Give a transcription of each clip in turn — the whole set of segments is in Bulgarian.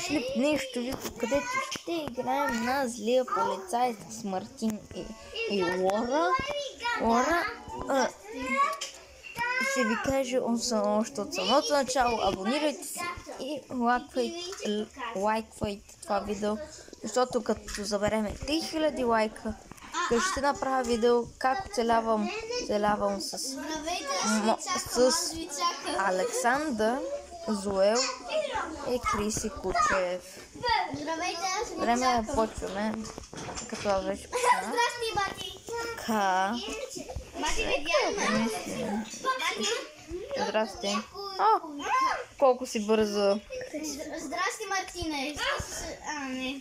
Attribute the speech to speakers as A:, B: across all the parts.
A: отишли в нещо, където ще играем на злия полицай с Мартин и Лора. Ще ви кажа още от самото начало, абонирайте се и лайквайте това видео, защото като забереме 3000 лайка, ще направя видео как оцелявам с Александър, Зоел и Криси Кучев. Време да почваме, като вече почна.
B: Здрасти, бати! Бати,
A: Здрасти. Колко си бързо.
B: Здрасти, Мартине. Не.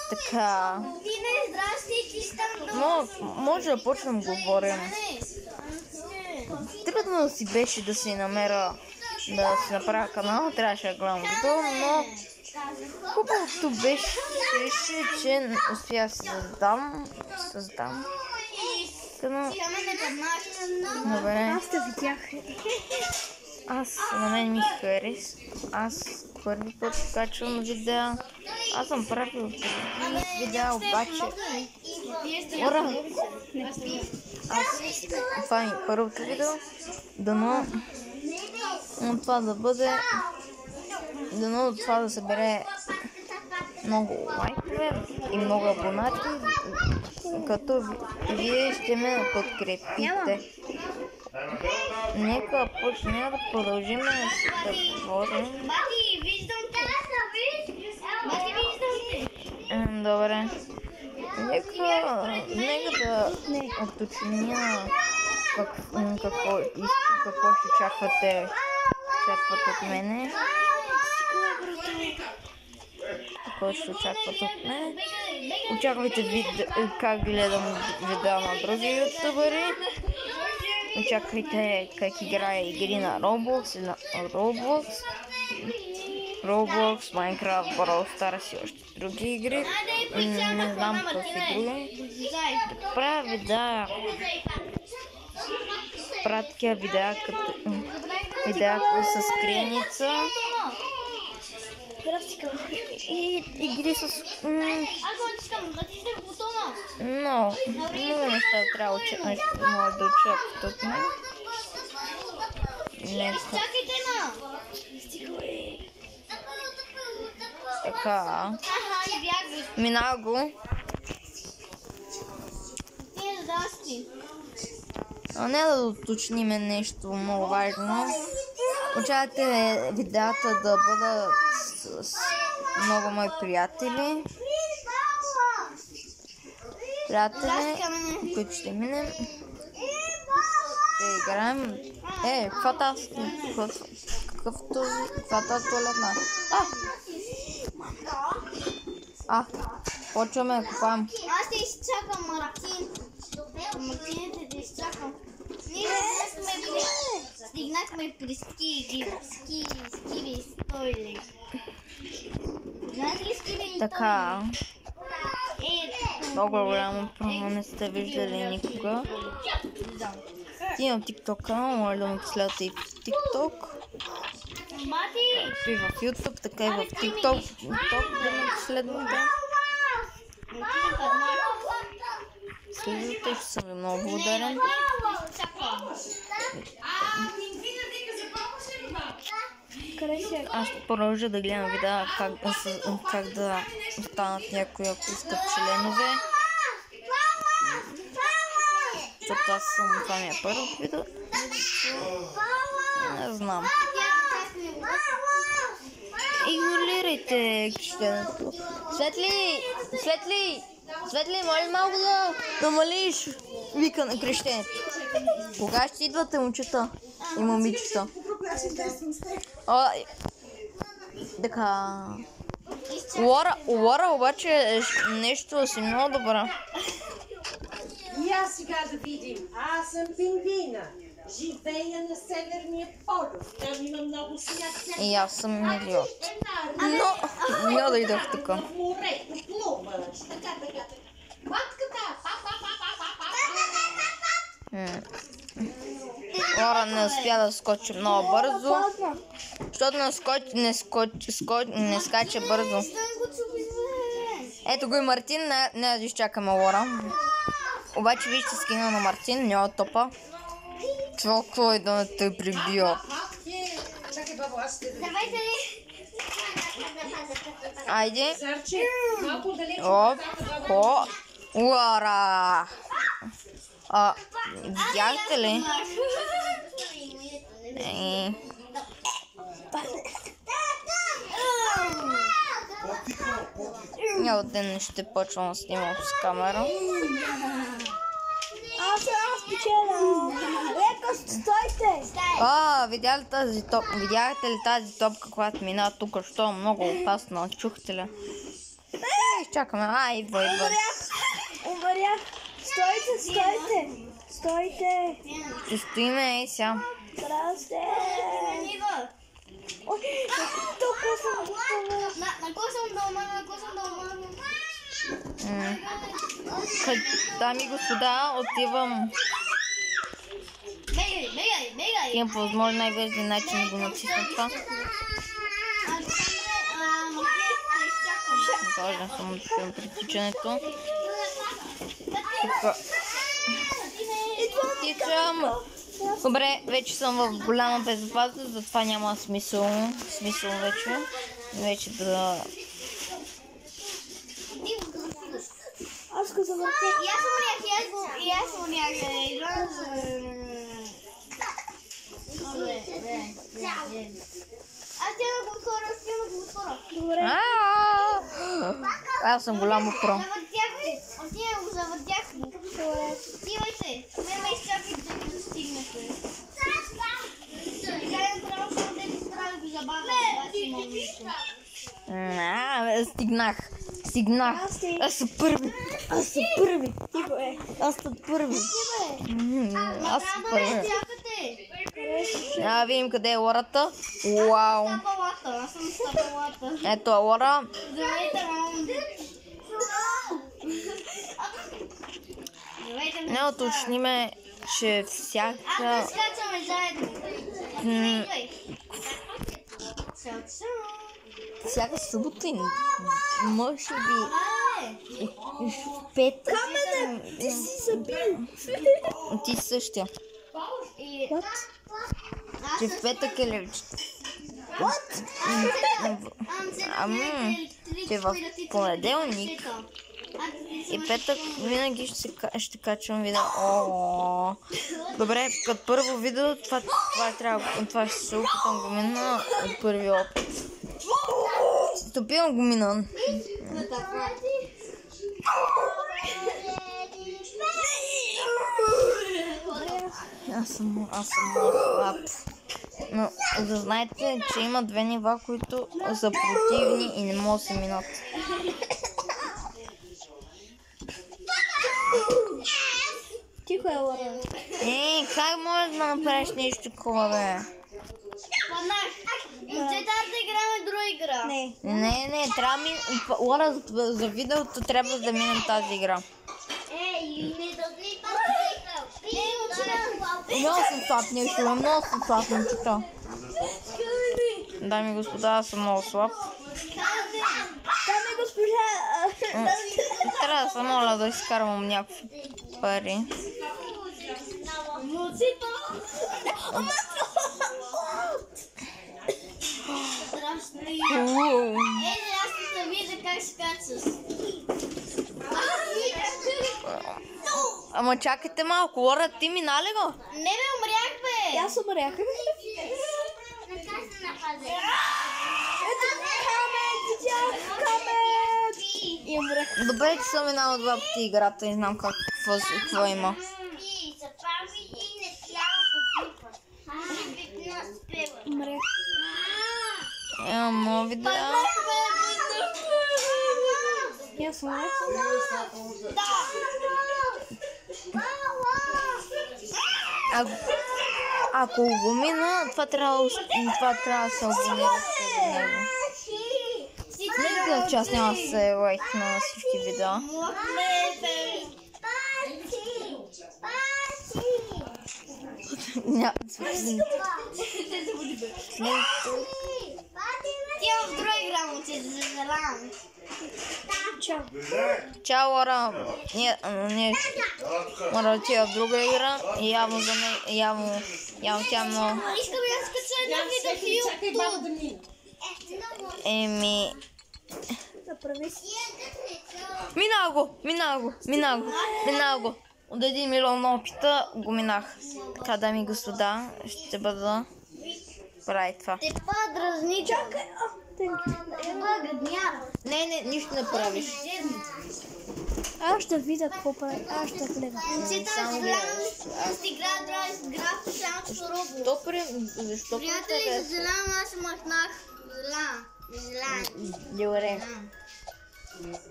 A: Така.
B: Мартине, здрасти, ти си там.
A: Може да почнем говорим. Трудно си беше да си намеря, да си направя канал, трябваше да гледам видео, но хубавото беше, че успя да се създам. Добре.
B: Аз те видях.
A: На мен ми хареса. Аз първи път качвам видеа. Аз съм правил видеа, обаче... Ура! Това ми е първото видео. Дано това да бъде... Дано това да събере много лайкове и много абонати, като вие ще ме подкрепите. Нека почнем да продължим да говорим.
B: Бати, виждам те.
A: Добре. Нека да уточня какво ще очаквате от мене. Какво ще очаквате от мен? Очаквайте как гледам видеа на други ютубъри. Очаквайте как играя игри на Roblox, Minecraft, Brawl Stars и още други игри. Не знам какви други. Правя видеа. Пратя видеа с скриеница. И игри с... много неща трябва да учат от мен. Така. Минава го. Не да уточним нещо много важно. Очаквайте видеята да бъдат с много мои приятели, които ще минем. Ще играем. Каква туалетна? Почваме да купаем.
B: Аз те изчакам, Мартин. Мартин, те изчакам. Ние стигнахме при ски стойли. Знаете ли ски
A: така. Много голямо промо не сте виждали никога. Имам TikTok канал, може да ме последвате и в TikTok. И в YouTube, така и в TikTok да ме последвате. Следвате, ще съм ви много благодарен. Аз ще продължа да гледам видеа как да останат някои, ако искат членове. Защото това ми е първо видео. Не знам. Игнорирайте крещенето. Светли, моля малко да намалиш вика на крещенето. Кога ще идвате, момчета и момичета? Така. Лора обаче нещо си много добра.
C: И аз сега да видим. Аз съм пингвина. Живея на Северния полюс. Там има много сняг.
A: И аз съм Мелиот. Но я дойдох тук.
C: В морето плуваш. Така. Матката.
A: Лора не успя да скочи много бързо, защото не скача бързо. Ето го и Мартин, не да изчакаме Лора. Обаче вижте скина на Мартин, няма топа. Чокой да не те прибия.
C: Чакай, бабо, аз ще...
B: Давайте ли?
A: Айде.
C: Зарче, малко далеч.
A: Оп, Лора. Видяхте ли? Няма ден ще почвам да снимам с камера.
D: Аз печеля. Леко, стойте.
A: Видяхте ли тази топка, която мина тук, що много опасна, чухте ли? Изчакаме, идва.
D: Умрях. Стойте.
A: Ще стоиме, сега.
D: Здрасте. Ой, толкова съм готова.
B: На кой съм дома?
A: Дами и господа, отивам.
B: Бегай.
A: Имам по възможно най-бързи начин да го натисна това. Сложен съм да приключенето. Тичам. Добре, вече съм в голяма безопасност, затова няма смисъл вече да...
D: Аз го завъртя.
B: И аз умрях. Аз стигнах го скоро.
D: Добре.
A: Аз съм голямо про.
B: Завъртях. Стивайте. Ме изчакайте да достигнете. Сега направо ще отдете страна да го забавя.
A: Стигнах. Аз съм първи.
D: Тихо е.
A: Аз съм първи. Видим къде е Лората. Вау.
B: Аз съм стъпалата.
A: Ето е Лора. Не уточниме, че всяка...
B: скачаме заедно.
A: Всяка събота може би в петък.
D: Ти си забил.
A: Ти същия. Че в петък или че в понеделник и петък винаги ще качвам видео. Добре, като първо видео, това ще се опитам го мина от първи опит. Стопирам го мина. Аз съм слаб. Но да знаете, че има две нива, които са противни и не могат да се минат.
D: Тихо е, Лора.
A: Как можеш да направиш нещо такова, бе?
B: Трябва да играме друга игра.
A: Не, трябва ми... Лора, за видеото трябва да минем тази игра. Много съм слаб, много съм слаб, момчета. Дами и господа, аз съм много слаб.
D: Дами и госпожа.
A: Трябва да се моля да изкарвам някакви пари.
B: Аз ще видя как скачаш.
A: Ама чакайте малко, Лора, ти мина ли го?
B: Не бе, умрях бе.
D: Аз умрях. Ето камен. И умрях.
A: Добре, че съм минала два пъти играта и знам какво има.
D: Умрях.
A: Имам нови видеа.
D: Аз умрях.
A: Ако го мина, това трябва да се абонира с него. Мисля, че аз няма да се лайкна на всички видеа.
B: Тя в друга игра му се зелам.
A: Чао, Лора. Ние мора да отида в друга игра и явно за мен, явно тя много...
B: Искам да скача една видео в
C: Чакай баба да мина.
A: Еми...
D: Направи си.
A: Минал го. От 1 милион опита го минах. Така, дами и господа, ще бъда прави това.
B: Те подразни. Чакай.
A: Не, нищо не правиш.
D: Аз ще видя какво прави. Аз ще гледам.
A: Само гледаш.
B: Аз играя игра в само робо.
A: Защо
B: Приятели, за зелан аз махнах. Зелан.
A: Добре.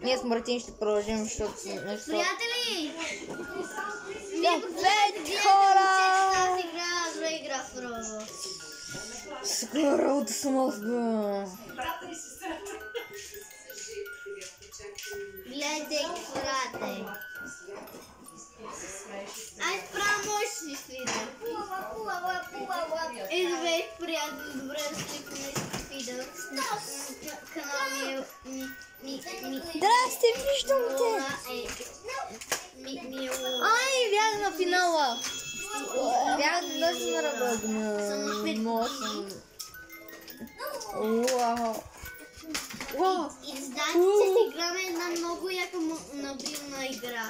A: Ние с Мартин ще продължим, защото...
B: Приятели!
A: Хора!
B: Аз игра в робо.
A: Скоро да съм озбил.
B: Гледай, фрате. Аз правя мощни свида. Идвай, приятели, добре да стикаме с видео. Канал ми
D: Здрасти, виждам те.
A: Ай, бях на финала. Бях на ръба. Вау.
B: И знаете, че си играме една много яка мобилна игра.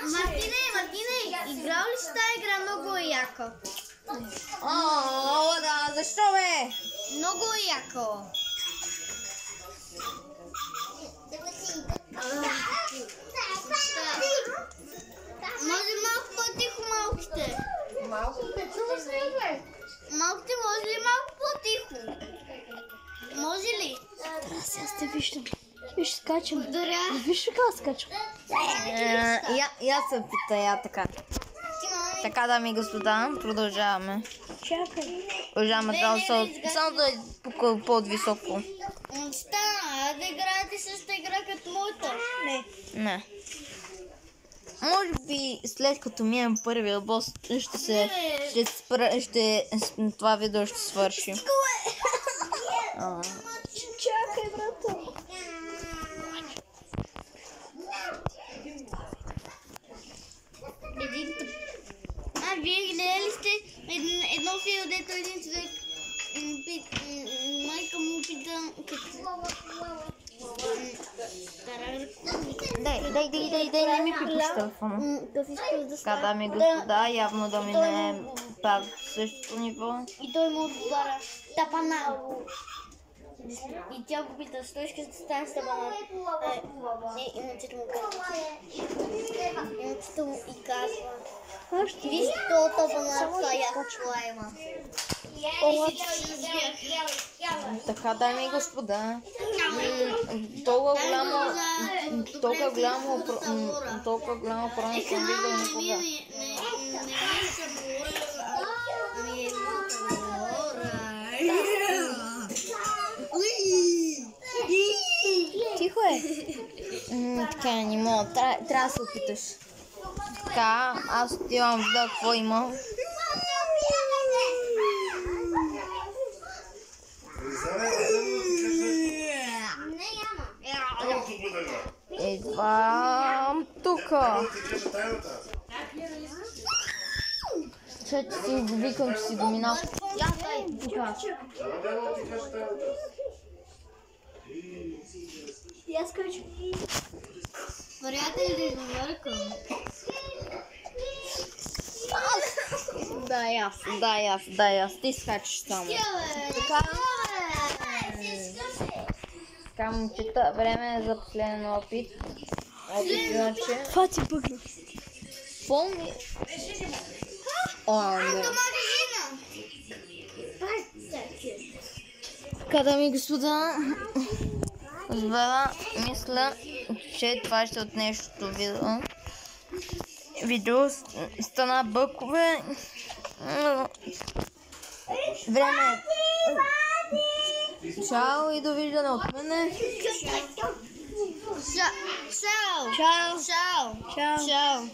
B: Мартине, играл ли си тази игра много яка?
A: Да, защо бе?
B: Много яко. Може малко по-тихо малките? Малките може ли малко по-тихо? Може ли?
D: Аз те виждам. Виж, скачам.
B: Благодаря.
D: Виж как скачам.
A: Я се пита, я така. Така, дами и господа, продължаваме.
D: Чакай.
A: Продължаваме само да е по-високо.
B: Стана, да играете същата игра като моята.
A: Не. Може би след като минем първия бос, това видео ще свърши.
D: Чакай, брата.
B: Вие гледали сте едно видео, дето един човек майка му пита
A: Дай, не ми пипаш телефона. Така, дами и господа, явно да минем пак в същото ниво.
B: И той му отговаря тапана. И тя го пита, що искаш да стане с тапана? И момчето му казва. И момчето му и казва. Виж то тапана, това я има.
A: Така, дами и господа, толкова голямо прано съм виждал никога.
D: Тихо е.
A: Така, не мога, трябва да се опиташ. Така, аз отивам да какво има. Едва тука. Че си викам, че си доминал.
D: И аз скачам.
B: Приятели, да измъркам.
A: Да, аз. Ти скачаш само. Така, момчета, време е за последен опит. Иначе...
D: Това ти бъгна.
A: Помни... Не. Така, дами и господа, мисля, че това ще от нещото видео стана бъкове. Време е. Чао и довиждане от мене.
B: Чао! Чао! Чао!